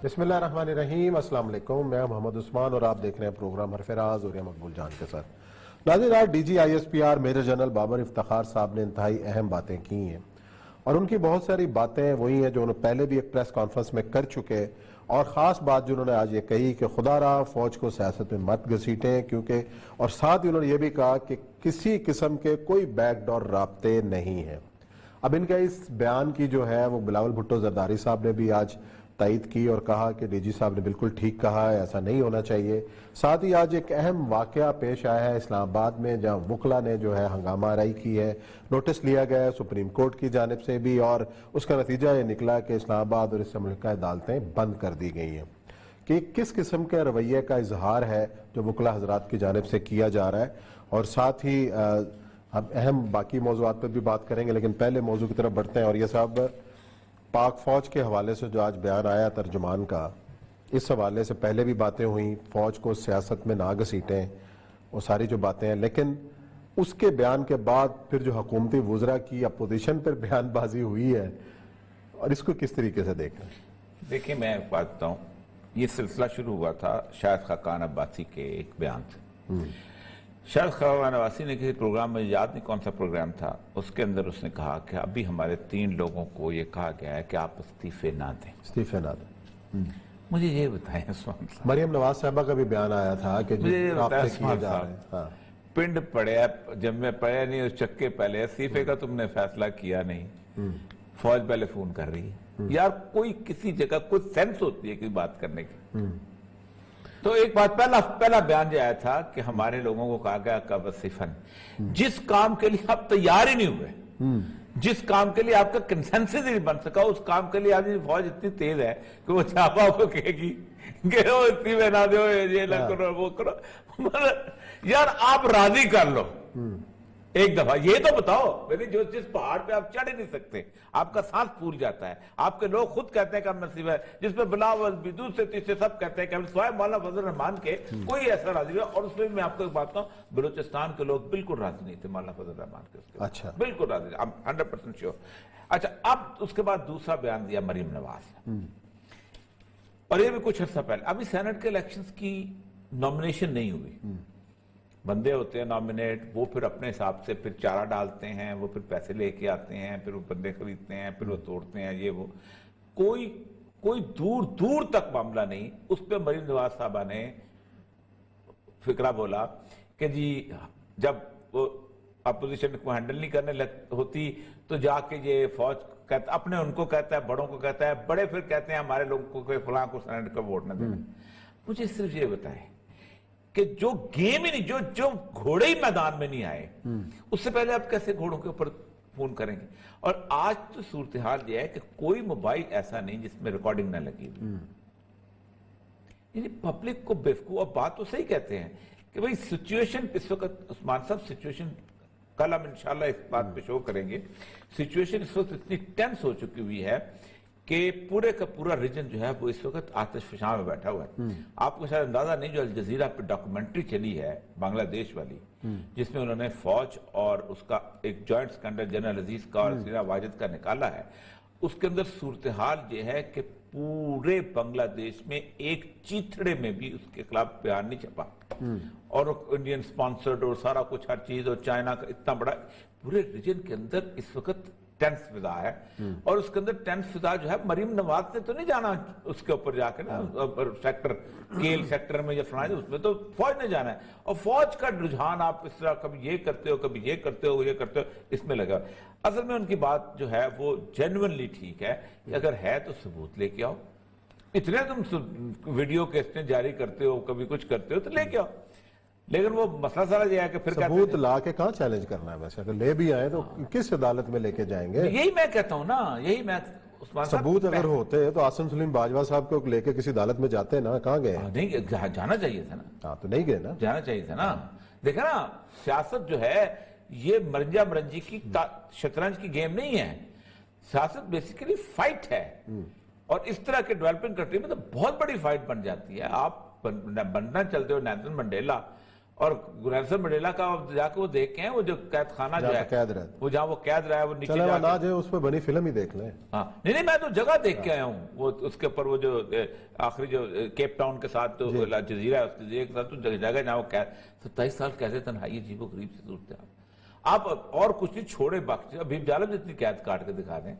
بسم اللہ الرحمن الرحیم، السلام علیکم، میں محمد عثمان اور آپ دیکھ رہے ہیں پروگرام حرف اور مقبول جان کے ساتھ۔ ناظرین، آج D G I S P R major general Babar Iftikhar صاحب نے انتہائی اہم باتیں کی ہیں، اور ان کی بہت ساری باتیں وہی ہیں جو انہوں پہلے بھی ایک پریس کانفرنس میں کر چکے، اور خاص بات جو انہوں نے آج یہ کہی کہ خدا را فوج کو سیاست میں مت گھسیٹیں، کیونکہ اور ساتھ ہی انہوں نے یہ بھی کہا کہ کسی قسم کے کوئی بیک ڈور رابطے نہیں ہیں۔ اب ان کا اس بیان کی جو ہے وہ بلاول بھٹو زرداری صاحب نے بھی آج تائید کی اور کہا کہ ڈی جی صاحب نے بالکل ٹھیک کہا ہے، ایسا نہیں ہونا چاہیے۔ ساتھ ہی آج ایک اہم واقعہ پیش آیا ہے اسلام آباد میں، جہاں وکلا نے جو ہے ہنگامہ آرائی کی ہے، نوٹس لیا گیا ہے سپریم کورٹ کی جانب سے بھی، اور اس کا نتیجہ یہ نکلا کہ اسلام آباد اور اس سے ملکہ عدالتیں بند کر دی گئی ہیں۔ کہ کس قسم کے رویے کا اظہار ہے جو وکلا حضرات کی جانب سے کیا جا رہا ہے، اور ساتھ ہی ہم اہم باقی موضوعات پر بھی بات کریں گے، لیکن پہلے موضوع کی طرف بڑھتے ہیں۔ اور یہ صاحب، پاک فوج کے حوالے سے جو آج بیان آیا ترجمان کا، اس حوالے سے پہلے بھی باتیں ہوئیں، فوج کو سیاست میں نہ گھسیٹیں، وہ ساری جو باتیں ہیں، لیکن اس کے بیان کے بعد پھر جو حکومتی وزراء کی اپوزیشن پر بیان بازی ہوئی ہے، اور اس کو کس طریقے سے دیکھ رہے ہیں؟ دیکھیں، میں ایک بات بتاؤں، یہ سلسلہ شروع ہوا تھا شاہد خاقان عباسی کے ایک بیان سے۔ شاہد خاقان عباسی نے کسی پروگرام میں، یاد نہیں کون سا پروگرام تھا، اس کے اندر اس نے کہا کہ ابھی ہمارے 3 لوگوں کو یہ کہا گیا ہے کہ آپ استعفے نہ دیں۔ استعفے نہ دیں۔ مجھے یہ بتائیں عثمان صاحب، مریم نواز صاحبہ کا بھی بیان آیا تھا کہ مجھے یہ بتائیں رابطے کیے عثمان جا رہے ہیں۔ صاحب، پنڈ پڑیا جب میں پڑیا نہیں اس چکے پہلے، استعفے کا تم نے فیصلہ کیا نہیں، فوج پہلے فون کر رہی ہے۔ یار کوئی کسی جگہ کوئی سینس ہوتی ہے کسی بات کرنے کی؟ تو ایک بات، پہلا بیان جو آیا تھا کہ ہمارے لوگوں کو کہا گیا کہ وصفاً جس کام کے لیے آپ تیار ہی نہیں ہوئے، جس کام کے لیے آپ کا کنسنسس ہی نہیں بن سکا، اس کام کے لیے آج فوج اتنی تیز ہے کہ وہ چھاپا کو کہے گی کہ وہ استعفے نہ دو، یہ نہ کرو، وہ کرو۔ یار آپ راضی کر لو ایک دفعہ، یہ تو بتاؤ، جس پہاڑ پہ آپ چڑھ ہی نہیں سکتے، آپ کا سانس پھول جاتا ہے، آپ کے لوگ خود کہتے ہیں کہ ہم نصیب ہے، جس پہ بلاول بھی دوسرے تیسرے سب کہتے ہیں کہ ہم سوائے مولانا فضل الرحمان کے کوئی ایسا راضی ہوا۔ اور اس میں میں آپ کو ایک بات کہوں، بلوچستان کے لوگ بالکل راضی نہیں تھے مولانا فضل الرحمان کے، اس کے اچھا، بالکل راضی، 100% شیور۔ اچھا، اب اس کے بعد دوسرا بیان دیا مریم نواز، اور یہ بھی کچھ عرصہ پہلے، ابھی سینٹ کے الیکشنز کی نامنیشن نہیں ہوئی، بندے ہوتے ہیں نامنیٹ، وہ پھر اپنے حساب سے پھر چارہ ڈالتے ہیں، وہ پھر پیسے لے کے آتے ہیں، پھر وہ بندے خریدتے ہیں، پھر وہ توڑتے ہیں، یہ وہ کوئی دور تک معاملہ نہیں۔ اس پہ مریم نواز صاحبہ نے فکرہ بولا کہ جی جب وہ اپوزیشن کو ہینڈل نہیں کرنے ہوتی تو جا کے یہ فوج کہتا، اپنے ان کو کہتا ہے، بڑوں کو کہتا ہے، بڑے پھر کہتے ہیں ہمارے لوگوں کو فلاں کو سینٹ کا ووٹ نہ دینا۔ مجھے صرف یہ بتائیں کہ جو گیم ہی نہیں، جو گھوڑے ہی میدان میں نہیں آئے، اس سے پہلے آپ کیسے گھوڑوں کے اوپر فون کریں گے؟ اور آج تو صورتحال یہ ہے کہ کوئی موبائل ایسا نہیں جس میں ریکارڈنگ نہ لگی ہوئی، یعنی پبلک کو بیوقوف۔ اور بات تو صحیح کہتے ہیں کہ بھئی سچویشن اس وقت، عثمان صاحب سچویشن کل ہم انشاءاللہ اس بات پہ شو کریں گے، سچویشن اس وقت اتنی ٹینس ہو چکی ہوئی ہے کہ پورے کا پورا ریجن جو ہے وہ اس وقت آتش فشاں میں بیٹھا ہوا ہے۔ آپ کو شاید اندازہ نہیں، جو الجزیرہ پہ ڈاکومنٹری چلی ہے بنگلہ دیش والی، جس میں انہوں نے فوج اور اس کا ایک جوائنٹ سیکنڈر جنرل عزیز کا اور سیرا واجد کا نکالا ہے، اس کے اندر صورتحال یہ ہے کہ پورے بنگلہ دیش میں ایک چیتھڑے میں بھی اس کے خلاف بیان نہیں چھپا، اور انڈین سپانسرڈ اور سارا کچھ ہر چیز، اور چائنا کا اتنا بڑا پورے ریجن کے اندر اس وقت ٹینس فضا ہے۔ اور اس کے اندر ٹینس فضا جو ہے، مریم نواز نے تو نہیں جانا اس کے اوپر جا کے نا سیکٹر کیل سیکٹر میں یا فلائیں، اس میں تو فوج نے جانا ہے، اور فوج کا رجحان آپ اس طرح کبھی یہ کرتے ہو، کبھی یہ کرتے ہو، یہ کرتے ہو، اس میں لگا۔ اصل میں ان کی بات جو ہے وہ جینوئنلی ٹھیک ہے کہ اگر ہے تو ثبوت لے کے آؤ، اتنے تم ویڈیو کیسٹیں جاری کرتے ہو، کبھی کچھ کرتے ہو تو لے کے آؤ۔ لیکن وہ مسئلہ سارا یہ ہے کہ پھر ثبوت لا کے کہاں چیلنج کرنا ہے؟ ویسے اگر لے بھی آئے تو کس عدالت میں لے کے جائیں گے؟ یہی میں کہتا ہوں نا، یہی میں ثبوت اگر ہوتے تو آصم سلیم باجوہ صاحب کو لے کے کسی عدالت میں جاتے نا، کہاں گئے؟ نہیں جانا چاہیے تھا نا، ہاں تو نہیں گئے نا، جانا چاہیے تھا نا۔ دیکھا نا، سیاست جو ہے یہ مرنجا مرنجی کی شطرنج کی گیم نہیں ہے، سیاست بیسیکلی فائٹ ہے، اور اس طرح کے ڈیولپنگ کنٹری میں تو بہت بڑی فائٹ بن جاتی ہے۔ آپ بننا چلتے ہو نیلسن منڈیلا، اور نیلسن منڈیلا کا جا کے وہ دیکھ کے ہیں وہ جو قید خانہ جو ہے قید رہے وہ جہاں وہ قید رہا ہے وہ نیچے چلے جا وہ نہ کے جائے اس پہ بنی فلم ہی دیکھ لیں. ہاں نہیں میں تو جگہ دیکھ کے آیا ہوں وہ اس کے اوپر وہ جو آخری جو کیپ ٹاؤن کے ساتھ جو جزیرہ ہے اس جزیرے کے ساتھ تو جگہ جہاں وہ قید 27 سال قید تنہائی عجیب و غریب سے صورت ہے. آپ اور کچھ نہیں چھوڑے باقی ابھی جالب جتنی قید کاٹ کے دکھا دیں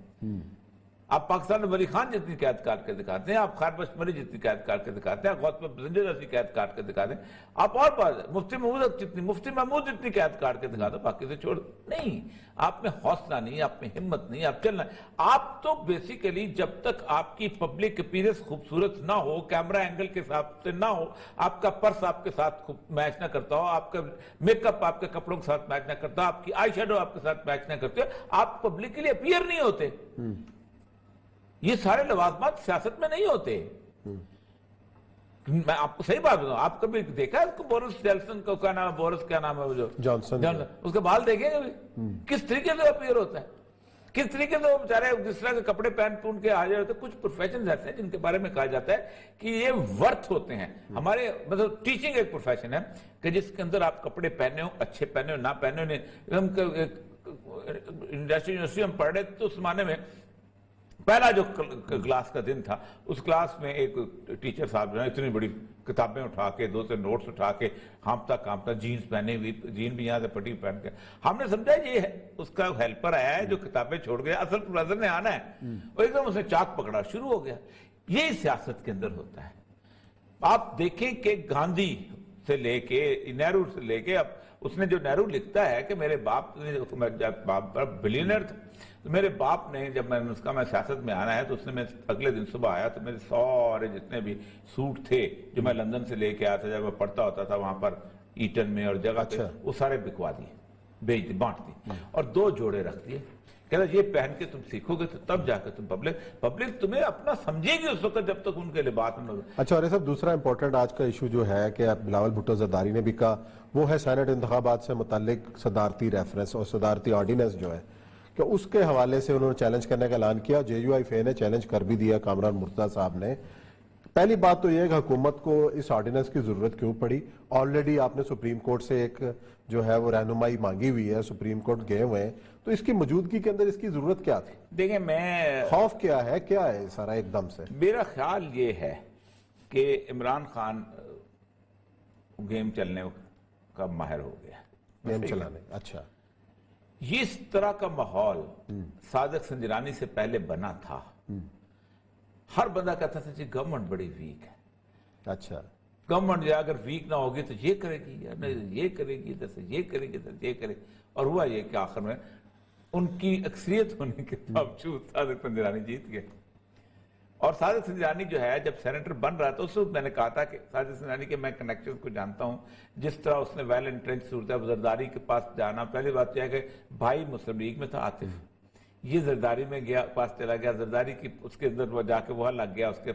آپ پاکستان میں ولی خان جتنی قید کاٹ کے دکھاتے ہیں آپ خیر بشمری جتنی قید کاٹ کے دکھاتے ہیں غوث پزنجر جتنی قید کاٹ کے دکھا دیں آپ اور بات مفتی محمود جتنی قید کاٹ کے دکھا دو باقی سے چھوڑ نہیں. آپ میں حوصلہ نہیں آپ میں ہمت نہیں آپ چلنا آپ تو بیسیکلی جب تک آپ کی پبلک اپیرنس خوبصورت نہ ہو کیمرہ اینگل کے حساب سے نہ ہو آپ کا پرس آپ کے ساتھ میچ نہ کرتا ہو آپ کا میک اپ آپ کے کپڑوں کے ساتھ میچ نہ کرتا آپ کی آئی شیڈو آپ کے ساتھ میچ نہ کرتے آپ پبلک کے لیے اپیئر نہیں ہوتے. یہ سارے لوازمات سیاست میں نہیں ہوتے. میں آپ کو صحیح بات بتاؤں آپ کبھی دیکھا ہے اس کو بورس جانسن کو کیا نام ہے بورس کیا نام ہے وہ جو جانسن اس کے بال دیکھیں گے کس طریقے سے اپیئر ہوتا ہے کس طریقے سے وہ بیچارے جس طرح کے کپڑے پہن پون کے آ جائے ہوتے ہیں. کچھ پروفیشن ایسے ہیں جن کے بارے میں کہا جاتا ہے کہ یہ ورتھ ہوتے ہیں. ہمارے مطلب ٹیچنگ ایک پروفیشن ہے کہ جس کے اندر آپ کپڑے پہنے ہو اچھے پہنے ہو نہ پہنے ہو. یونیورسٹی ہم پڑھ رہے تو اس زمانے میں پہلا جو کلاس کا دن تھا اس کلاس میں ایک ٹیچر صاحب جو ہے اتنی بڑی کتابیں اٹھا کے دو سے نوٹس اٹھا کے ہانپتا جینز پہنے ہوئی جین بھی یہاں سے پٹی پہن کے ہم نے سمجھا یہ اس کا ہیلپر آیا ہے جو کتابیں چھوڑ گیا اصل پروفیسر نے آنا ہے اور ایک دم اس نے چاک پکڑا شروع ہو گیا. یہی سیاست کے اندر ہوتا ہے. آپ دیکھیں کہ گاندھی سے لے کے نہرو سے لے کے اب اس نے جو نہرو لکھتا ہے کہ میرے باپ بلینئر تھا تو میرے باپ نے جب میں نے اس کا میں سیاست میں آنا ہے تو اس نے میں اگلے دن صبح آیا تو میرے سارے جتنے بھی سوٹ تھے جو میں لندن سے لے کے آیا تھا جب میں پڑھتا ہوتا تھا وہاں پر ایٹن میں اور جگہ پہ وہ سارے بکوا دیے بیچ دی بانٹ دی اور 2 جوڑے رکھ دیے. کہتا یہ پہن کے تم سیکھو گے تو تب جا کے تم پبلک تمہیں اپنا سمجھے گی اس وقت جب تک ان کے لباس میں. اچھا اور صاحب دوسرا امپورٹنٹ آج کا ایشو جو ہے کہ بلاول بھٹو زرداری نے بھی کہا وہ ہے سینٹ انتخابات سے متعلق صدارتی ریفرنس اور صدارتی آرڈیننس جو ہے کہ اس کے حوالے سے انہوں نے چیلنج کرنے کا اعلان کیا. جے یو آئی فے نے چیلنج کر بھی دیا کامران مرتضیٰ صاحب نے. پہلی بات تو یہ ہے کہ حکومت کو اس آرڈیننس کی ضرورت کیوں پڑی. آلریڈی آپ نے سپریم کورٹ سے ایک جو ہے وہ رہنمائی مانگی ہوئی ہے سپریم کورٹ گئے ہوئے ہیں تو اس کی موجودگی کے اندر اس کی ضرورت کیا تھی. دیکھیں میں خوف کیا ہے سارا ایک دم سے. میرا خیال یہ ہے کہ عمران خان گیم چلنے کا ماہر ہو گیا گیم چلانے. اچھا یہ اس طرح کا ماحول صادق سنجرانی سے پہلے بنا تھا. ہر بندہ کہتا تھا جی گورنمنٹ بڑی ویک ہے. اچھا گورنمنٹ جو اگر ویک نہ ہوگی تو یہ کرے گی یہ کرے گی جیسے یہ کرے گی یہ کرے گی. اور ہوا یہ کہ آخر میں ان کی اکثریت ہونے کے باوجود صادق سنجرانی جیت گئے. اور صادق سنجرانی جو ہے جب سینیٹر بن رہا تھا اس وقت میں نے کہا تھا کہ صادق سنجرانی کے میں کنیکشن کو جانتا ہوں جس طرح اس نے ویل انٹرنچ صورت ہے زرداری کے پاس جانا. پہلی بات یہ ہے کہ بھائی مسلم لیگ میں تھا عاطف یہ زرداری میں گیا پاس چلا گیا زرداری کی اس کے اندر وہ جا کے وہاں لگ گیا اس کے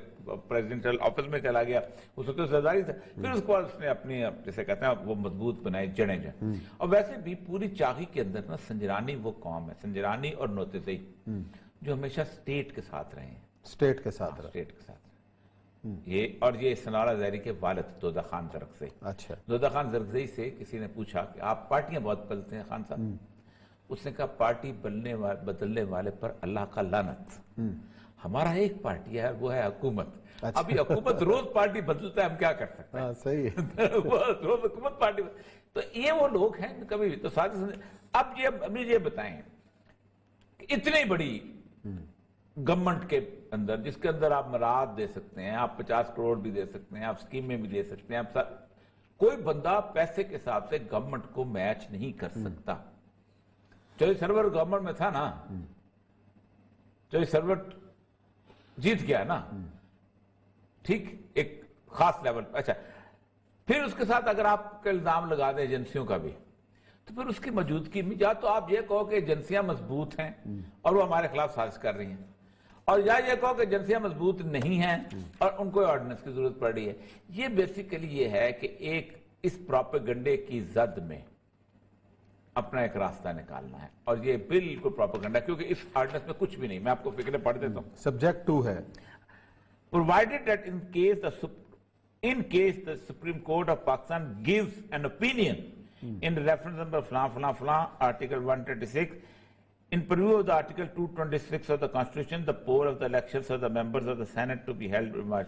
پریزیڈنٹل آفس میں چلا گیا اس وقت زرداری تھا. پھر اس کے بعد اس نے اپنی جیسے کہتے ہیں وہ مضبوط بنائے جڑیں جو. اور ویسے بھی پوری چاغی کے اندر نا سنجرانی وہ قوم ہے سنجرانی اور نوتزئی جو ہمیشہ سٹیٹ کے ساتھ رہے ہیں. سٹیٹ کے ساتھ یہ اور یہ سنارا زہری کے والد دودہ خان زرکزئی. اچھا دودہ خان زرکزئی سے کسی نے پوچھا کہ آپ پارٹیاں بہت بدلتے ہیں خان صاحب. اس نے کہا پارٹی بدلنے والے پر اللہ کا لعنت. ہمارا ایک پارٹی ہے وہ ہے حکومت. ابھی حکومت روز پارٹی بدلتا ہے ہم کیا کر سکتے ہیں. صحیح ہے روز حکومت پارٹی تو یہ وہ لوگ ہیں کبھی بھی تو اب یہ بتائیں کہ اتنی بڑی گورنمنٹ کے اندر جس کے اندر آپ مراد دے سکتے ہیں آپ 50 کروڑ بھی دے سکتے ہیں آپ اسکیمیں بھی دے سکتے ہیں آپ کوئی بندہ پیسے کے حساب سے گورنمنٹ کو میچ نہیں کر سکتا. چوہی سرور گورنمنٹ میں تھا نا چوہی سرور جیت گیا نا ٹھیک ایک خاص لیول پر. اچھا پھر اس کے ساتھ اگر آپ کا الزام لگا دیں ایجنسیوں کا بھی تو پھر اس کی موجودگی میں یا تو آپ یہ کہو کہ ایجنسیاں مضبوط ہیں اور وہ ہمارے خلاف سازش کر رہی ہیں اور یا یہ کہو کہ ایجنسیاں مضبوط نہیں ہیں اور ان کو آرڈیننس کی ضرورت پڑ رہی ہے. یہ بیسیکلی یہ ہے کہ ایک اس پروپیگنڈے کی زد میں اپنا ایک راستہ نکالنا ہے اور یہ بالکل پروپیگنڈا کیونکہ اس آرڈیننس میں کچھ بھی نہیں. میں آپ کو فکریں پڑھ دیتا ہوں. سبجیکٹ 2 ہے provided that in case the in case the Supreme Court of Pakistan gives an opinion in reference number flan, Article 136, in purview of the Article 226 of the Constitution, the poll of the elections of the members of the Senate to be held in March.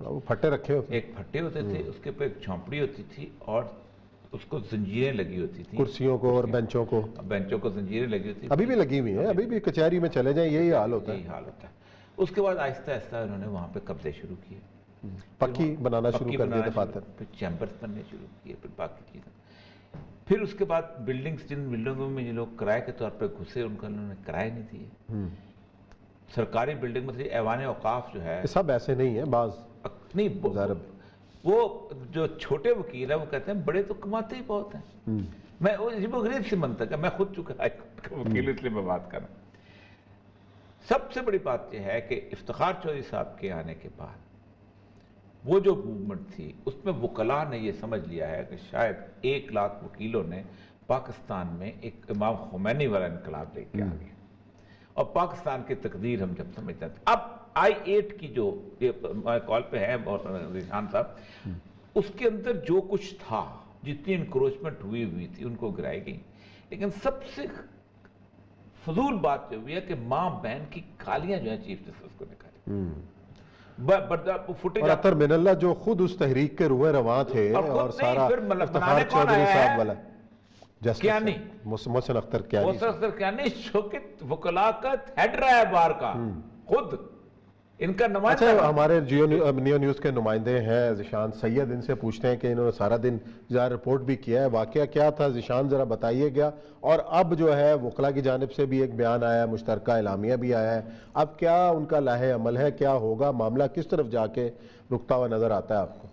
وہ پھٹے رکھے ہوتے ایک پھٹے ہوتے تھے، اس کے اوپر ایک جھونپڑی ہوتی تھی اور اس کو زنجیریں لگی ہوتی تھیں، کرسیوں کو اور بینچوں کو، بینچوں کو زنجیریں لگی ہوتی ابھی بھی لگی ہوئی ہیں، ابھی بھی کچہری میں چلے جائیں یہی حال ہوتا ہے. یہی حال ہوتا ہے. اس کے بعد آہستہ آہستہ انہوں نے وہاں پہ قبضے شروع کیے، پکی بنانا شروع کر دیے دفاتر. پھر چیمبرز بننے شروع کیے، پھر باقی چیزیں. پھر اس کے بعد بلڈنگز، جن بلڈنگوں میں یہ لوگ کرائے کے طور پہ گھسے، ان کا انہوں نے کرائے نہیں دیے. سرکاری بلڈنگ میں سے ایوان اوقاف جو ہے، سب ایسے نہیں ہیں، بعض نہیں، وہ جو چھوٹے وکیل ہیں وہ کہتے ہیں بڑے تو کماتے ہی بہت ہیں. میں عجیب و غریب سی منطق ہے، میں خود چکا ہائی کورٹ کا وکیل، اس لیے میں بات کر رہا ہوں. سب سے بڑی بات یہ ہے کہ افتخار چودھری صاحب کے آنے کے بعد وہ جو موومنٹ تھی، اس میں وکلاء نے یہ سمجھ لیا ہے کہ شاید 1,00,000 وکیلوں نے پاکستان میں ایک امام خمینی والا انقلاب لے کے آ گئے، اور پاکستان کی تقدیر ہم جب سمجھتے ہیں. اب I-8 کی جو کال پہ ہے ذیشان صاحب، اس کے اندر جو کچھ تھا، جتنی انکروچمنٹ ہوئی تھی، ان کو گرائی گئی. لیکن سب سے فضول بات جو ہوئی ہے کہ ماں بہن کی گالیاں جو ہیں چیف جسٹس کو نکالی. اور اطہر من اللہ جو خود اس تحریک کے روئے رواں تھے اور سارا افتخار چودھری صاحب والا کیانی، محسن اختر کیانی، محسن اختر کیانی جو کہ وکلاء کا ہیڈ رہا ہے بار کا، خود ان کا نمائندہ. اچھا، ہمارے نیو نیوز کے نمائندے ہیں ذیشان سید، ان سے پوچھتے ہیں کہ انہوں نے سارا دن ظاہر رپورٹ بھی کیا ہے، واقعہ کیا تھا ذیشان ذرا بتائیے گا. اور اب جو ہے وکلاء کی جانب سے بھی ایک بیان آیا ہے، مشترکہ اعلامیہ بھی آیا ہے، اب کیا ان کا لاہ عمل ہے، کیا ہوگا، معاملہ کس طرف جا کے رکتا ہوا نظر آتا ہے آپ کو؟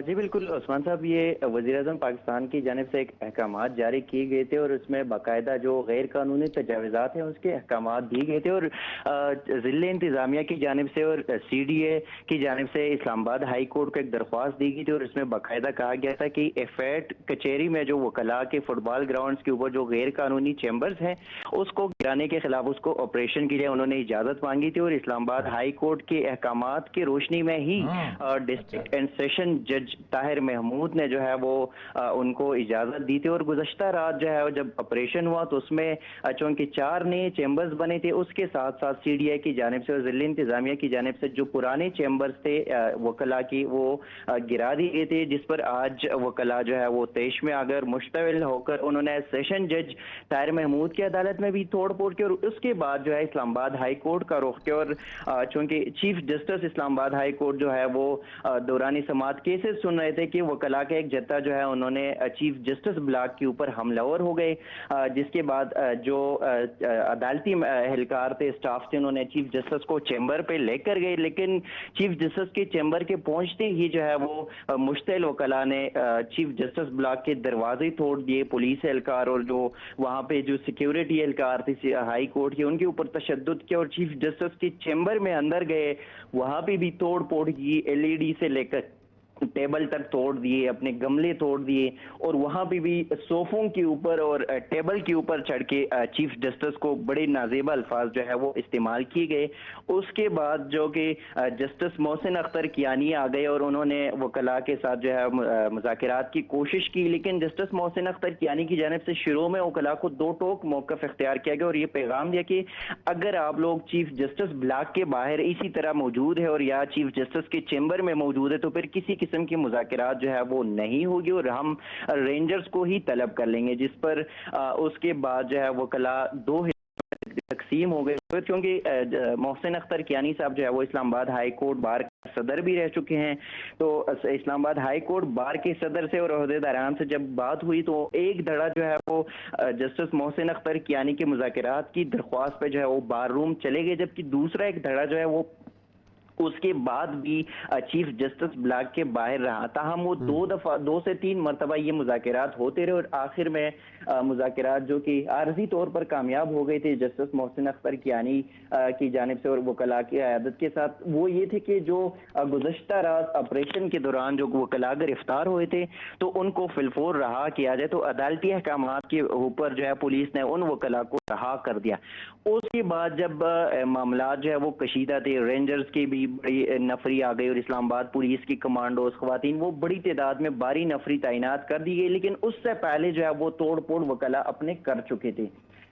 جی بالکل عثمان صاحب، یہ وزیر اعظم پاکستان کی جانب سے ایک احکامات جاری کیے گئے تھے، اور اس میں باقاعدہ جو غیر قانونی تجاوزات ہیں اس کے احکامات دیے گئے تھے. اور ضلع انتظامیہ کی جانب سے اور CDA کی جانب سے اسلام آباد ہائی کورٹ کو ایک درخواست دی گئی تھی، اور اس میں باقاعدہ کہا گیا تھا کہ ایفیٹ کچہری میں جو وکلاء کے فٹ بال گراؤنڈز کے اوپر جو غیر قانونی چیمبرز ہیں اس کو گرانے کے خلاف اس کو آپریشن کے لیے انہوں نے اجازت مانگی تھی. اور اسلام آباد ہائی کورٹ کے احکامات کی روشنی میں ہی ڈسٹرکٹ اینڈ سیشن جج طاہر محمود نے جو ہے وہ ان کو اجازت دی تھی. اور گزشتہ رات جو ہے جب آپریشن ہوا تو اس میں چونکہ 4 نئے چیمبرز بنے تھے، اس کے ساتھ ساتھ CDA کی جانب سے اور ضلع انتظامیہ کی جانب سے جو پرانے چیمبرز تھے وکلاء کی وہ گرا دی گئے تھے، جس پر آج وکلاء جو ہے وہ طیش میں آ کر مشتعل ہو کر انہوں نے سیشن جج طاہر محمود کی عدالت میں بھی توڑ پھوڑ کی، اور اس کے بعد جو ہے اسلام آباد ہائی کورٹ کا رخ کیا. اور چونکہ چیف جسٹس اسلام آباد ہائی کورٹ جو ہے وہ دوران سماعت کیسز سن رہے تھے کہ وکلاء کا ایک جتھا جو ہے انہوں نے چیف جسٹس بلاک کے اوپر حملہ آور ہو گئے، جس کے بعد جو عدالتی اہلکار تھے، اسٹاف تھے، انہوں نے چیف جسٹس کو چیمبر پہ لے کر گئے. لیکن چیف جسٹس کے چیمبر کے پہنچتے ہی جو ہے وہ مشتعل وکلاء نے چیف جسٹس بلاک کے دروازے توڑ دیے. پولیس اہلکار اور جو وہاں پہ جو سیکیورٹی اہلکار تھے ہائی کورٹ کے، ان کے اوپر تشدد کیا، اور چیف جسٹس کے چیمبر میں اندر گئے، وہاں پہ بھی توڑ پھوڑ کی، LED سے لے کر ٹیبل تک توڑ دیے، اپنے گملے توڑ دیے، اور وہاں پہ بھی صوفوں کے اوپر اور ٹیبل کے اوپر چڑھ کے چیف جسٹس کو بڑے نازیبا الفاظ جو ہے وہ استعمال کیے گئے. اس کے بعد جو کہ جسٹس محسن اختر کیانی آ گئے اور انہوں نے وکلاء کے ساتھ جو ہے مذاکرات کی کوشش کی، لیکن جسٹس محسن اختر کیانی کی جانب سے شروع میں وکلاء کو 2 ٹوک موقف اختیار کیا گیا اور یہ پیغام دیا کہ اگر آپ لوگ چیف جسٹس بلاک کے باہر اسی طرح موجود ہے اور یا چیف جسٹس کے چیمبر میں موجود ہے تو پھر کسی قسم کی مذاکرات جو ہے وہ نہیں ہوگی اور ہم رینجرز کو ہی طلب کر لیں گے. جس پر اس کے بعد جو ہے وکلاء 2 تقسیم ہو گئے، کیونکہ محسن اختر کیانی صاحب جو ہے وہ اسلام آباد ہائی کورٹ بار صدر بھی رہ چکے ہیں. تو اسلام آباد ہائی کورٹ بار کے صدر سے اور عہدیداران سے جب بات ہوئی تو ایک دھڑا جو ہے وہ جسٹس محسن اختر کیانی کے مذاکرات کی درخواست پہ جو ہے وہ بار روم چلے گئے، جبکہ دوسرا ایک دھڑا جو ہے وہ اس کے بعد بھی چیف جسٹس بلاک کے باہر رہا. تاہم وہ 2 سے 3 مرتبہ یہ مذاکرات ہوتے رہے اور آخر میں مذاکرات جو کہ عارضی طور پر کامیاب ہو گئے تھے جسٹس محسن اختر کیانی کی جانب سے اور وکلاء کی قیادت کے ساتھ، وہ یہ تھے کہ جو گزشتہ رات آپریشن کے دوران جو وکلاء گرفتار ہوئے تھے تو ان کو فی الفور رہا کیا جائے. تو عدالتی احکامات کے اوپر جو ہے پولیس نے ان وکلاء کو رہا کر دیا. اس کے بعد جب معاملات جو ہے وہ کشیدہ تھے، رینجرز کی بھی بڑی نفری آ گئی اور اسلام آباد پولیس کی کمانڈوز خواتین وہ بڑی تعداد میں باری نفری تعینات کر دی گئی، لیکن اس سے پہلے جو ہے وہ توڑ پھوڑ وکلاء اپنے کر چکے تھے.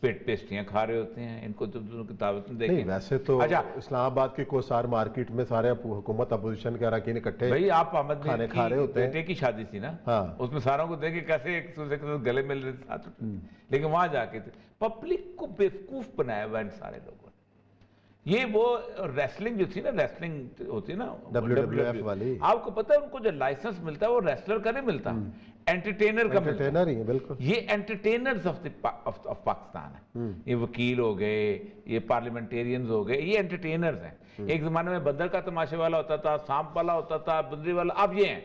پیسٹریاں کھا رہے ہوتے ہیں، ان کو جب دونوں کی دعوتیں دیکھیں. نہیں ویسے تو اچھا اسلام آباد کی کوسار مارکیٹ میں سارے حکومت اپوزیشن کے اراکین اکٹھے بھائی آپ احمد کھانے میر کھا رہے کی ہوتے ہیں. بیٹے کی شادی تھی نا، ہاں اس میں ساروں کو دیکھے کیسے ایک دوسرے کے ساتھ گلے مل رہے تھے ساتھ، لیکن وہاں جا کے پبلک کو بیوقوف بنایا ہوا ان سارے لوگوں نے. یہ وہ ریسلنگ جو تھی نا، ریسلنگ ہوتی ہے نا WWF والی، آپ کو پتا ہے ان کو جو لائسنس ملتا ہے وہ ریسلر کا نہیں ملتا، انٹرٹینر کا ملتا ہے. انٹرٹینر ہی ہیں بالکل. یہ انٹرٹینرز آف پاکستان ہیں. یہ وکیل ہو گئے، یہ پارلیمنٹیرینز ہو گئے، یہ انٹرٹینرز ہیں. ایک زمانے میں بندر کا تماشے والا ہوتا تھا، سانپ والا ہوتا تھا، بندری والا، اب یہ ہیں.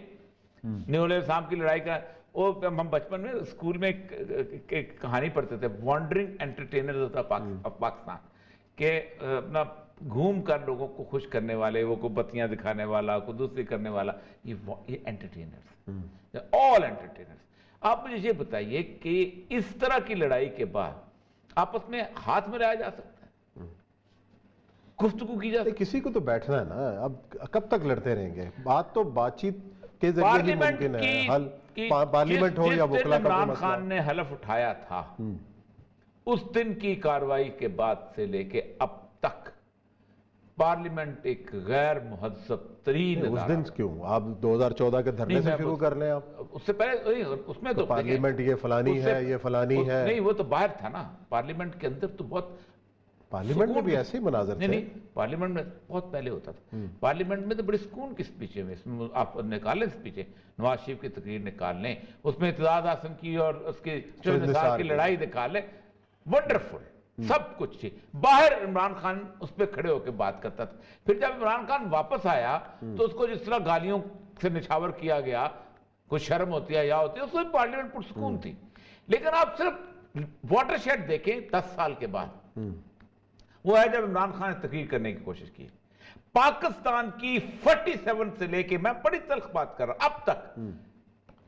نیولے سانپ کی لڑائی کا وہ ہم بچپن میں اسکول میں ایک کہانی پڑھتے تھے، وانڈرنگ انٹرٹینرز آف پاکستان، کہ اپنا گھوم کر لوگوں کو خوش کرنے والے، وہ کو بتیاں دکھانے والا، کو دوسری کرنے والا، یہ انٹرٹینرز، آل انٹرٹینرز. آپ مجھے یہ بتائیے کہ اس طرح کی لڑائی کے بعد آپس میں ہاتھ میں لایا جا سکتا ہے، گفتگو کی جا سکتی ہے؟ کسی کو تو بیٹھنا ہے نا. اب کب تک لڑتے رہیں گے؟ بات تو بات چیت کے ذریعے ہی ممکن ہے. حل پارلیمنٹ ہو یا وکلا کا عمران خان نے حلف اٹھایا تھا، اس دن کی کارروائی کے بعد سے لے کے اب تک پارلیمنٹ ایک غیر مہذب ترین اس دن کیوں آپ 2014 کے دھرنے سے شروع کر لیں؟ آپ اس سے پہلے اس میں تو پارلیمنٹ یہ فلانی ہے، یہ فلانی ہے. نہیں وہ تو باہر تھا نا، پارلیمنٹ کے اندر تو بہت پارلیمنٹ میں بھی ایسے ہی مناظر تھے. نہیں پارلیمنٹ میں بہت پہلے ہوتا تھا. پارلیمنٹ میں تو بڑی سکون کی سپیچیں میں آپ نکال لیں سپیچیں، نواز شریف کی تقریر نکال لیں، اس میں اعتزاز احسن کی اور اس کی نثار کی لڑائی نکال لیں، ونڈرفل سب کچھ تھی. باہر عمران خان اس پہ کھڑے ہو کے بات کرتا تھا. پھر جب عمران خان واپس آیا تو اس کو جس طرح گالیوں سے نچھاور کیا گیا، کوئی شرم ہوتی ہے یا ہوتی ہے، اس میں پارلیمنٹ پرسکون تھی. لیکن آپ صرف واٹر شیڈ دیکھیں 10 سال کے بعد، وہ ہے جب عمران خان نے تقریر کرنے کی کوشش کی. پاکستان کی 47 سے لے کے، میں بڑی تلخ بات کر رہا ہوں، اب تک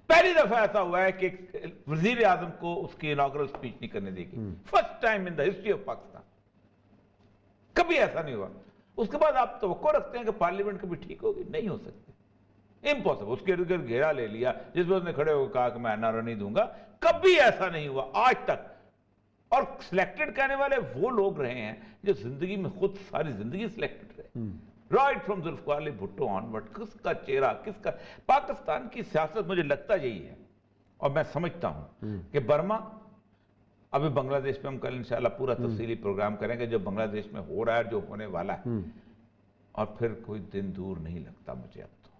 پہلی دفعہ ایسا ہوا ہے کہ وزیر اعظم کو اس کی اناگرل سپیچ نہیں کرنے دے گی. First time in the history of Pakistan. کبھی ایسا نہیں ہوا. اس کے بعد آپ توقع رکھتے ہیں کہ پارلیمنٹ کبھی ٹھیک ہوگی؟ نہیں ہو سکتی، امپاسبل. اس کے ارد گرد گھیرا لے لیا، جس میں اس نے کھڑے ہو کہا کہ میں نعرہ نہیں دوں گا. کبھی ایسا نہیں ہوا آج تک. اور سلیکٹڈ کہنے والے وہ لوگ رہے ہیں جو زندگی میں خود ساری زندگی سلیکٹڈ رہے، right from Zulfikar Ali Bhutto on. But کس کا چہرہ، کس کا پاکستان کی سیاست، مجھے لگتا یہی ہے اور میں سمجھتا ہوں کہ برما، ابھی بنگلہ دیش پہ ہم کل انشاءاللہ پورا تفصیلی پروگرام کریں گے جو بنگلہ دیش میں ہو رہا ہے، جو ہونے والا ہے، اور پھر کوئی دن دور نہیں لگتا مجھے اب تو.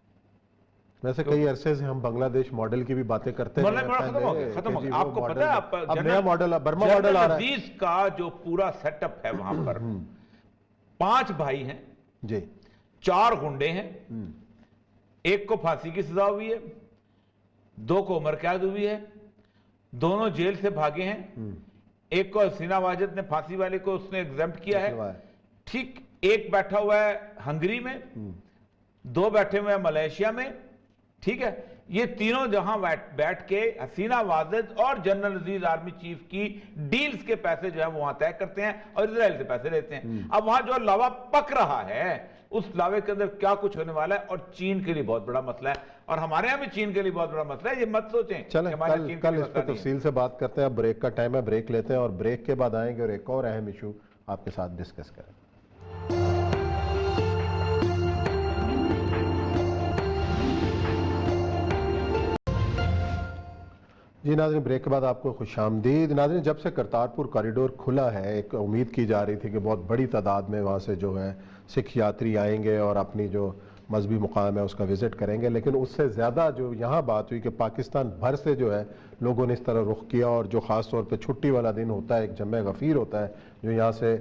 ویسے کئی عرصے سے ہم بنگلہ دیش ماڈل کی بھی باتیں کرتے ہیں. ختم ہو گیا. آپ کو پتا ہے اب نیا ماڈل، برما ماڈل آ رہا ہے. عزیز کا جو پورا سیٹ اپ ہے وہاں پر 5 بھائی ہیں جی، 4 گنڈے ہیں، ایک کو پھانسی کی سزا ہوئی ہے، 2 کو عمر قید ہوئی ہے، دونوں جیل سے بھاگے ہیں. ایک کو حسینہ واجد نے پھانسی والے کو اس نے ایگزمپٹ کیا ہے، ٹھیک. ایک بیٹھا ہوا ہے ہنگری میں، 2 بیٹھے ہوئے ہیں ملیشیا میں، ٹھیک ہے. یہ تینوں جہاں بیٹھ کے حسینہ واجد اور جنرل عزیز آرمی چیف کی ڈیلز کے پیسے جو ہیں وہ وہاں طے کرتے ہیں اور اسرائیل سے پیسے لیتے ہیں. اب وہاں جو لاوا پک رہا ہے، اس لاوے کے اندر کیا کچھ ہونے والا ہے، اور چین کے لیے بہت بڑا مسئلہ ہے، اور ہمارے ہاں بھی چین کے لیے بہت بڑا مسئلہ ہے. یہ مت سوچیں چلیں کل اس پہ تفصیل سے بات کرتے ہیں. اب بریک کا ٹائم ہے، بریک لیتے ہیں اور بریک کے بعد آئیں گے اور ایک اور اہم ایشو آپ کے ساتھ ڈسکس کریں. جی ناظرین، بریک کے بعد آپ کو خوش آمدید. ناظرین، جب سے کرتارپور کوریڈور کھلا ہے، ایک امید کی جا رہی تھی کہ بہت بڑی تعداد میں وہاں سے جو ہے سکھ یاتری آئیں گے اور اپنی جو مذہبی مقام ہے اس کا وزٹ کریں گے. لیکن اس سے زیادہ جو یہاں بات ہوئی کہ پاکستان بھر سے جو ہے لوگوں نے اس طرح رخ کیا، اور جو خاص طور پہ چھٹی والا دن ہوتا ہے، ایک جمع غفیر ہوتا ہے جو یہاں سے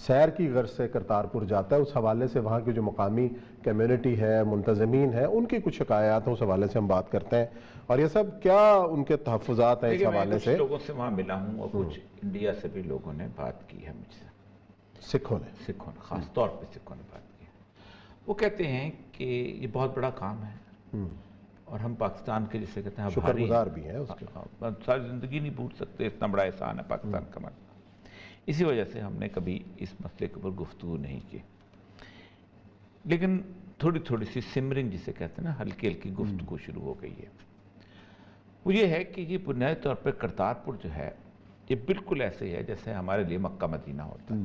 سیر کی غرض سے کرتارپور جاتا ہے. اس حوالے سے وہاں کی جو مقامی کمیونٹی ہے، منتظمین ہیں، ان کی کچھ شکایات ہیں، اس حوالے سے ہم بات کرتے ہیں. اور یہ سب کیا ان کے تحفظات ہیں اس حوالے سے. کچھ لوگوں سے وہاں ملا ہوں اور کچھ انڈیا سے بھی لوگوں نے بات کی ہے مجھ سے، سکھوں نے خاص طور پہ سکھوں نے بات کی. وہ کہتے ہیں کہ یہ بہت بڑا کام ہے اور ہم پاکستان کے جسے کہتے ہیں شکر گزار بھی ہیں اس کے. ساری زندگی نہیں بھول سکتے، اتنا بڑا احسان ہے پاکستان کا مرنا. اسی وجہ سے ہم نے کبھی اس مسئلے کے اوپر گفتگو نہیں کی. لیکن تھوڑی تھوڑی سی سمرنگ جسے کہتے ہیں نا، ہلکی ہلکی گفتگو شروع ہو گئی ہے. وہ یہ ہے کہ یہ بنیادی طور پہ کرتارپور جو ہے یہ بالکل ایسے ہی ہے جیسے ہمارے لیے مکہ مدینہ ہوتا ہے.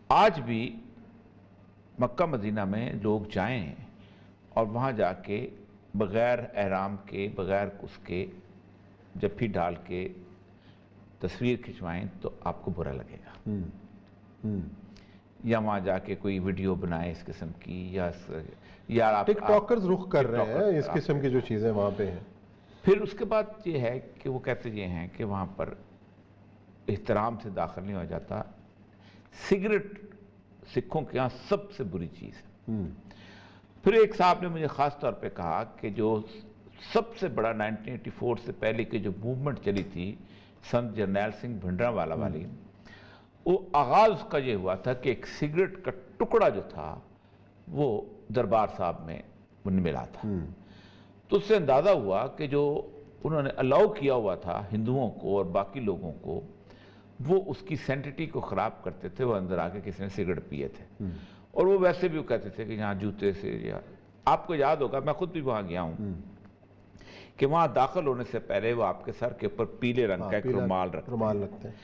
آج بھی مکہ مدینہ میں لوگ جائیں اور وہاں جا کے بغیر احرام کے، بغیر اس کے جفی ڈال کے تصویر کھنچوائیں تو آپ کو برا لگے گا. یا وہاں جا کے کوئی ویڈیو بنائے اس قسم کی، یا آپ ٹک ٹاکرز رخ کر رہے ہیں اس قسم کی جو چیزیں وہاں پہ ہیں. پھر اس کے بعد یہ ہے کہ وہ کہتے یہ ہیں کہ وہاں پر احترام سے داخل نہیں ہو جاتا. سگریٹ سکھوں کے ہاں سب سے بری چیز ہے. پھر ایک صاحب نے مجھے خاص طور پہ کہا کہ جو سب سے بڑا 1984 سے پہلے کی جو موومنٹ چلی تھی سنت جرنیل سنگھ بھنڈرانوالا والی، وہ آغاز اس کا یہ ہوا تھا کہ ایک سگریٹ کا ٹکڑا جو تھا وہ دربار صاحب میں ملا تھا. تو اس سے اندازہ ہوا کہ جو انہوں نے الاؤ کیا ہوا تھا ہندوؤں کو اور باقی لوگوں کو، وہ اس کی سینٹیٹی کو خراب کرتے تھے. وہ اندر آ کے کسی نے سگریٹ پیے تھے، اور وہ ویسے بھی وہ کہتے تھے کہ یہاں جوتے سے، یا آپ کو یاد ہوگا میں خود بھی وہاں گیا ہوں کہ وہاں داخل ہونے سے پہلے وہ آپ کے سر کے اوپر پیلے رنگ کا ایک رومال رکھتے ہیں.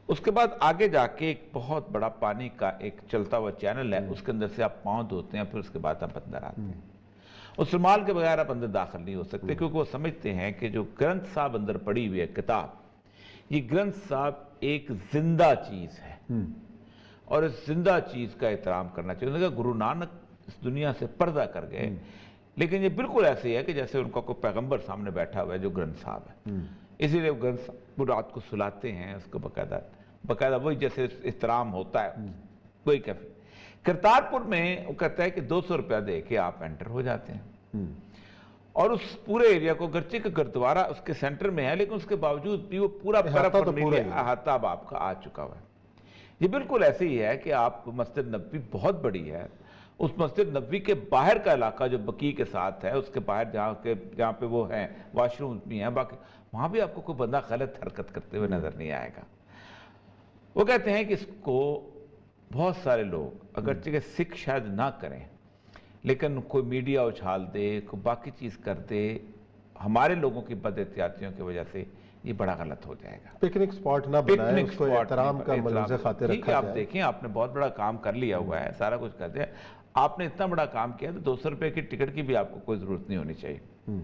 اس کے بعد آگے جا کے ایک بہت بڑا پانی کا ایک چلتا ہوا چینل ہے، اس کے اندر سے آپ پاؤں دھوتے ہیں، پھر اس کے بعد آپ اندر آتے ہیں. اس رومال کے بغیر آپ اندر داخل نہیں ہو سکتے، کیونکہ وہ سمجھتے ہیں کہ جو گرنتھ صاحب اندر پڑی ہوئی ہے کتاب، یہ گرنتھ صاحب ایک زندہ چیز ہے، اور اس زندہ چیز کا احترام کرنا چاہیے. انہوں نے کہا گرو نانک اس دنیا سے پردہ کر گئے، لیکن یہ بالکل ایسے ہی ہے کہ جیسے ان کا کوئی پیغمبر سامنے بیٹھا ہوا ہے جو گرنتھ صاحب ہے. اسی لیے وہ گرنتھ صاحب وہ رات کو سلاتے ہیں اس کو باقاعدہ وہی جیسے احترام ہوتا ہے وہی کیفے. کرتارپور میں وہ کہتا ہے کہ 200 روپیہ دے کے آپ انٹر ہو جاتے ہیں، اور اس پورے ایریا کو گرچہ کہ گردوارہ اس کے سینٹر میں ہے، لیکن اس کے باوجود بھی وہ پورا احاطہ اب آپ کا آ چکا ہوا ہے. یہ بالکل ایسے ہی ہے کہ آپ مسجد نبوی بہت بڑی ہے، اس مسجد نبوی کے باہر کا علاقہ جو بقیع کے ساتھ ہے، اس کے باہر جہاں پہ وہ ہیں واش روم بھی ہیں باقی، وہاں بھی آپ کو کوئی بندہ غلط حرکت کرتے ہوئے نظر نہیں آئے گا. وہ کہتے ہیں کہ اس کو بہت سارے لوگ اگرچہ کہ سکھ شاید نہ کریں، لیکن کوئی میڈیا اچھال دے، کوئی باقی چیز کر دے، ہمارے لوگوں کی بد احتیاطیوں کی وجہ سے یہ بڑا غلط ہو جائے گا. پکنک سپاٹ نہ بنائیں، اس کو احترام کا ملحوظ خاطر رکھا جائے. آپ دیکھیں آپ نے بہت بڑا کام کر لیا ہوا ہے، سارا کچھ کر دیا. آپ نے اتنا بڑا کام کیا تو 200 روپے کی ٹکٹ کی بھی آپ کو کوئی ضرورت نہیں ہونی چاہیے.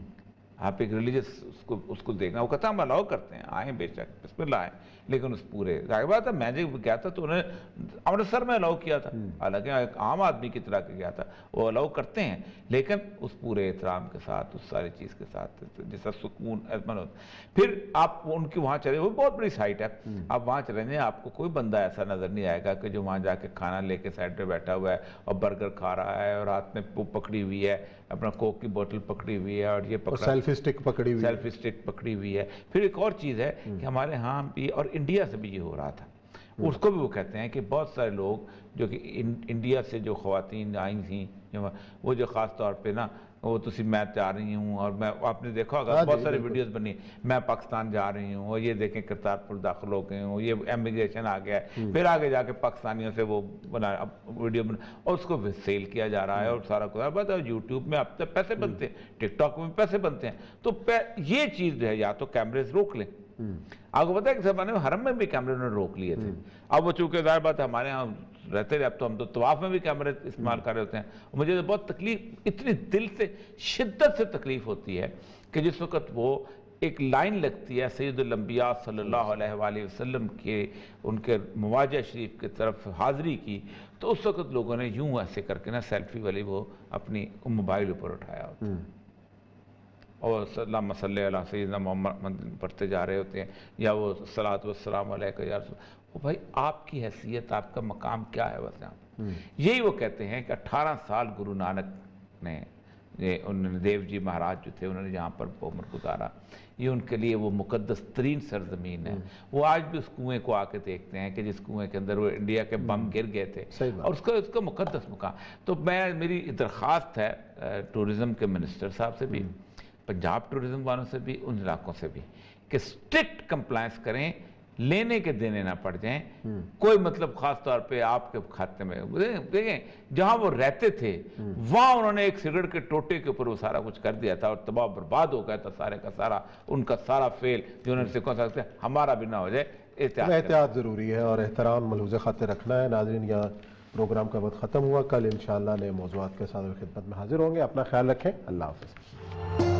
آپ ایک ریلیجس اس کو دیکھنا، وہ کہتا ہم الاؤ کرتے ہیں، آئیں بے شک بسم اللہ آئیں، لیکن اس پورے ظاہر بات ہے میں جب گیا تھا تو انہوں نے امرتسر میں الاؤ کیا تھا، حالانکہ ایک عام آدمی کی طرح کے گیا تھا، وہ الاؤ کرتے ہیں لیکن اس پورے احترام کے ساتھ، اس ساری چیز کے ساتھ جیسا سکون اطمینان ہوتا. پھر آپ ان کی وہاں چلے، وہ بہت بڑی سائٹ ہے، آپ وہاں چلیں گے آپ کو کوئی بندہ ایسا نظر نہیں آئے گا کہ جو وہاں جا کے کھانا لے کے سائڈ پہ بیٹھا ہوا ہے اور برگر کھا رہا ہے اور ہاتھ میں پکڑی ہوئی ہے اپنا کوک کی بوتل پکڑی ہوئی ہے اور یہ سیلفی سٹک پکڑی ہوئی ہے. پھر ایک اور چیز ہے کہ ہمارے ہاں بھی اور انڈیا سے بھی یہ ہو رہا تھا، اس کو بھی وہ کہتے ہیں کہ بہت سارے لوگ جو کہ انڈیا سے جو خواتین آئی تھیں وہ جو خاص طور پہ نا وہ تسی میں جا رہی ہوں، اور میں آپ نے دیکھا ہوگا بہت ساری ویڈیوز بنی میں پاکستان جا رہی ہوں اور یہ دیکھیں کرتارپور داخل ہو گئے ہوں، یہ امیگریشن آ گیا ہے. پھر آگے جا کے پاکستانیوں سے وہ بنا ویڈیو بنا اور اس کو سیل کیا جا رہا ہے اور سارا کچھ بات ہے. یوٹیوب میں اب تک پیسے بنتے ہیں، ٹک ٹاک میں پیسے بنتے ہیں. تو یہ چیز جو ہے یا تو کیمرے روک لیں. آپ کو پتا ہے کہ زمانے میں حرم میں بھی کیمرے انہوں نے روک لیے تھے. اب وہ چونکہ ظاہر بات ہے ہمارے یہاں رہتے رہے، اب تو ہم تو طواف میں بھی کیمرے استعمال کر رہے ہوتے ہیں. مجھے تو بہت تکلیف، اتنی دل سے شدت سے تکلیف ہوتی ہے کہ جس وقت وہ ایک لائن لگتی ہے سید الانبیاء صلی اللہ علیہ وآلہ وسلم کے ان کے مواجہ شریف کی طرف حاضری کی، تو اس وقت لوگوں نے یوں ایسے کر کے نا سیلفی والی وہ اپنی موبائل اوپر اٹھایا ہوتا ہے اور اللہم صلی علی سیدنا محمد پڑھتے جا رہے ہوتے ہیں، یا وہ صلاۃ والسلام علیکہ یا رسول. بھائی آپ کی حیثیت، آپ کا مقام کیا ہے ویسے آپ؟ یہی وہ کہتے ہیں کہ 18 سال گرو نانک نے انہوں نے دیو جی مہاراج جو تھے انہوں نے جہاں پر عمر گزارا، یہ ان کے لیے وہ مقدس ترین سرزمین ہے. وہ آج بھی اس کنویں کو آ کے دیکھتے ہیں کہ جس کنویں کے اندر وہ انڈیا کے بم گر گئے تھے، اور اس کا مقدس مقام. تو میری درخواست ہے ٹورزم کے منسٹر صاحب سے بھی، پنجاب ٹورزم والوں سے بھی، ان علاقوں سے بھی، کہ اسٹرکٹ کمپلائنس کریں، لینے کے دینے نہ پڑ جائیں، کوئی مطلب خاص طور پہ آپ کے کھاتے میں دیکھیں جہاں وہ رہتے تھے وہاں انہوں نے ایک سگریٹ کے ٹوٹے کے اوپر وہ سارا کچھ کر دیا تھا اور تباہ برباد ہو گیا تھا سارے کا سارا، ان کا سارا فیل جو انہوں نے سکھوں سکتے ہمارا بھی نہ ہو جائے۔ احتیاط ضروری ہے اور احترام ملحوظ خاطر رکھنا ہے۔ ناظرین یہاں پروگرام کا وقت ختم ہوا، کل انشاءاللہ نئے موضوعات کے ساتھ خدمت میں حاضر ہوں گے، اپنا خیال رکھیں، اللہ حافظ۔